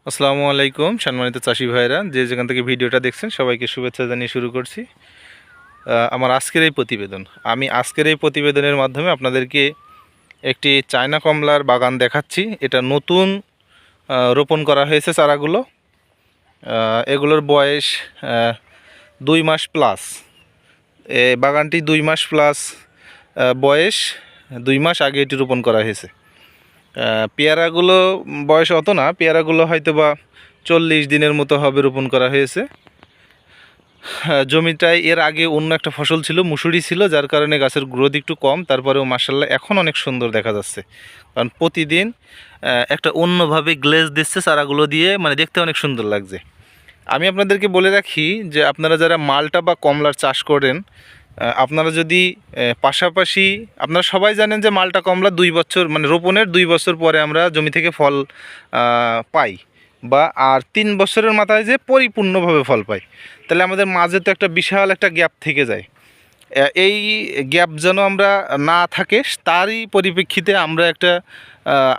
আসসালামু আলাইকুম সম্মানিত চাষি ভাইরা, যে যেখান থেকে ভিডিওটা দেখছেন সবাইকে শুভেচ্ছা জানিয়ে শুরু করছি আমার আজকের এই প্রতিবেদন। আমি আজকের এই প্রতিবেদনের মাধ্যমে আপনাদেরকে একটি চায়না কমলার বাগান দেখাচ্ছি। এটা নতুন রোপণ করা হয়েছে চারাগুলো। এগুলোর বয়স 2 মাস প্লাস। বাগানটি 2 মাস প্লাস বয়স, 2 মাস আগে এটি রোপণ করা হয়েছে। পেয়ারাগুলো বয়স অত না, পেয়ারাগুলো হয়তো বা 40 দিনের মতো হবে রোপণ করা হয়েছে। জমিটায় এর আগে অন্য একটা ফসল ছিল, মুসুরি ছিল, যার কারণে গাছের গ্রোথ একটু কম। তারপরেও মার্শাল্লাহ এখন অনেক সুন্দর দেখা যাচ্ছে, কারণ প্রতিদিন একটা অন্যভাবে গ্লেজ দিচ্ছে চারাগুলো দিয়ে, মানে দেখতে অনেক সুন্দর লাগছে। আমি আপনাদেরকে বলে রাখি যে আপনারা যারা মালটা বা কমলার চাষ করেন, আপনারা যদি পাশাপাশি, আপনারা সবাই জানেন যে মালটা কমলা 2 বছর, মানে রোপণের 2 বছর পরে আমরা জমি থেকে ফল পাই, বা আর 3 বছরের মাথায় যে পরিপূর্ণভাবে ফল পাই। তাহলে আমাদের মাঝে তো একটা বিশাল একটা গ্যাপ থেকে যায়। এই গ্যাপ যেন আমরা না থাকে, তারই পরিপ্রেক্ষিতে আমরা একটা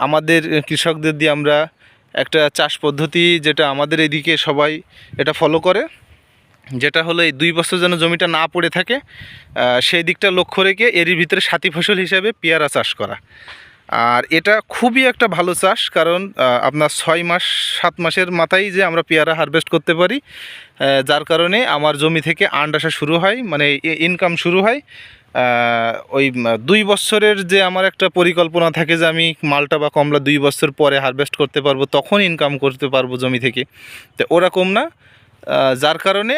আমাদের কৃষকদের দিয়ে আমরা একটা চাষ পদ্ধতি, যেটা আমাদের এদিকে সবাই এটা ফলো করে, যেটা হলো এই 2 বছর যেন জমিটা না পড়ে থাকে, সেই দিকটা লক্ষ্য রেখে এরই ভিতরে সাথী ফসল হিসাবে পেয়ারা চাষ করা। আর এটা খুবই একটা ভালো চাষ, কারণ আপনার 6 মাস 7 মাসের মাথায় যে আমরা পেয়ারা হারভেস্ট করতে পারি, যার কারণে আমার জমি থেকে আর্ন আসা শুরু হয়, মানে ইনকাম শুরু হয়। ওই 2 বছরের যে আমার একটা পরিকল্পনা থাকে যে আমি মালটা বা কমলা 2 বছর পরে হারভেস্ট করতে পারবো, তখন ইনকাম করতে পারবো জমি থেকে, তো ওরকম না। যার কারণে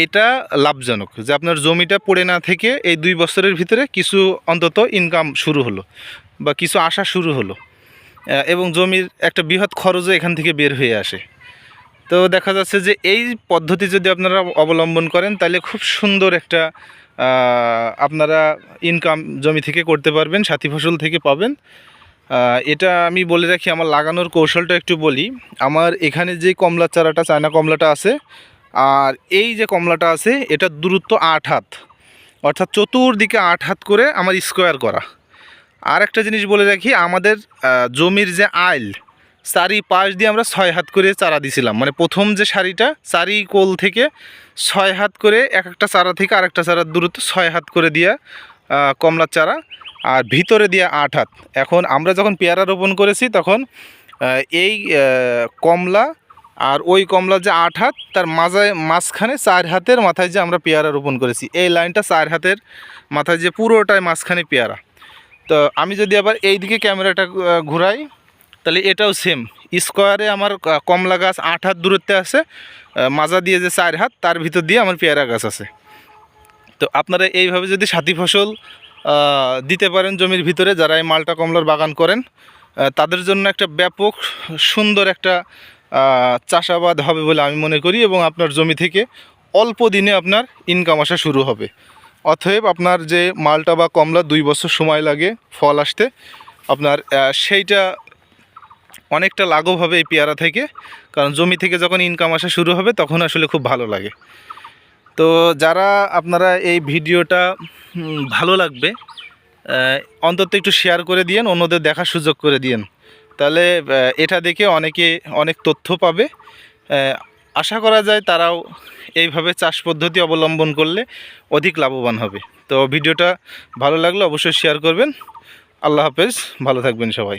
এটা লাভজনক যে আপনার জমিটা পড়ে না থেকে এই 2 বছরের ভিতরে কিছু অন্তত ইনকাম শুরু হলো বা কিছু আসা শুরু হলো, এবং জমির একটা বৃহৎ খরচও এখান থেকে বের হয়ে আসে। তো দেখা যাচ্ছে যে এই পদ্ধতি যদি আপনারা অবলম্বন করেন, তাহলে খুব সুন্দর একটা আপনারা ইনকাম জমি থেকে করতে পারবেন, সাথী ফসল থেকে পাবেন। এটা আমি বলে রাখি, আমার লাগানোর কৌশলটা একটু বলি। আমার এখানে যে কমলার চারাটা, চায়না কমলাটা আছে, আর এই যে কমলাটা আছে, এটার দূরত্ব 8 হাত, অর্থাৎ চতুর্দিকে 8 হাত করে আমার স্কোয়ার করা। আর একটা জিনিস বলে রাখি, আমাদের জমির যে আইল, চারি পাশ দিয়ে আমরা 6 হাত করে চারা দিছিলাম, মানে প্রথম যে সারিটা, চারি কোল থেকে 6 হাত করে, এক একটা চারা থেকে আরেকটা চারার দূরত্ব 6 হাত করে দিয়া কমলার চারা, আর ভিতরে দিয়া 8 হাত। এখন আমরা যখন পেয়ারা রোপণ করেছি, তখন এই কমলা আর ওই কমলা যে 8 হাত, তার মাঝখানে 4 হাতের মাথায় যে আমরা পেয়ারা রোপণ করেছি, এই লাইনটা 4 হাতের মাথায় যে পুরোটাই মাঝখানে পেয়ারা। তো আমি যদি আবার এই দিকে ক্যামেরাটা ঘুরাই, তাহলে এটাও সেম স্কোয়ারে আমার কমলা গাছ 8 হাত দূরত্বে আছে, মাজা দিয়ে যে 4 হাত, তার ভিতর দিয়ে আমার পেয়ারা গাছ আছে। তো আপনারা এইভাবে যদি সাথী ফসল দিতে পারেন জমির ভিতরে, যারা এই মালটা কমলার বাগান করেন, তাদের জন্য একটা ব্যাপক সুন্দর একটা চাষাবাদ হবে বলে আমি মনে করি, এবং আপনার জমি থেকে অল্প দিনে আপনার ইনকাম আসা শুরু হবে। অতএব আপনার যে মালটা বা কমলা 2 বছর সময় লাগে ফল আসতে, আপনার সেইটা অনেকটা লাঘব হবে এই পেয়ারা থেকে, কারণ জমি থেকে যখন ইনকাম আসা শুরু হবে তখন আসলে খুব ভালো লাগে। তো যারা আপনারা এই ভিডিওটা ভালো লাগবে, অন্তত একটু শেয়ার করে দিয়েন, অন্যদের দেখার সুযোগ করে দিয়েন, তাহলে এটা দেখে অনেকে অনেক তথ্য পাবে। আশা করা যায় তারাও এইভাবে চাষ পদ্ধতি অবলম্বন করলে অধিক লাভবান হবে। তো ভিডিওটা ভালো লাগলে অবশ্যই শেয়ার করবেন। আল্লাহ হাফেজ, ভালো থাকবেন সবাই।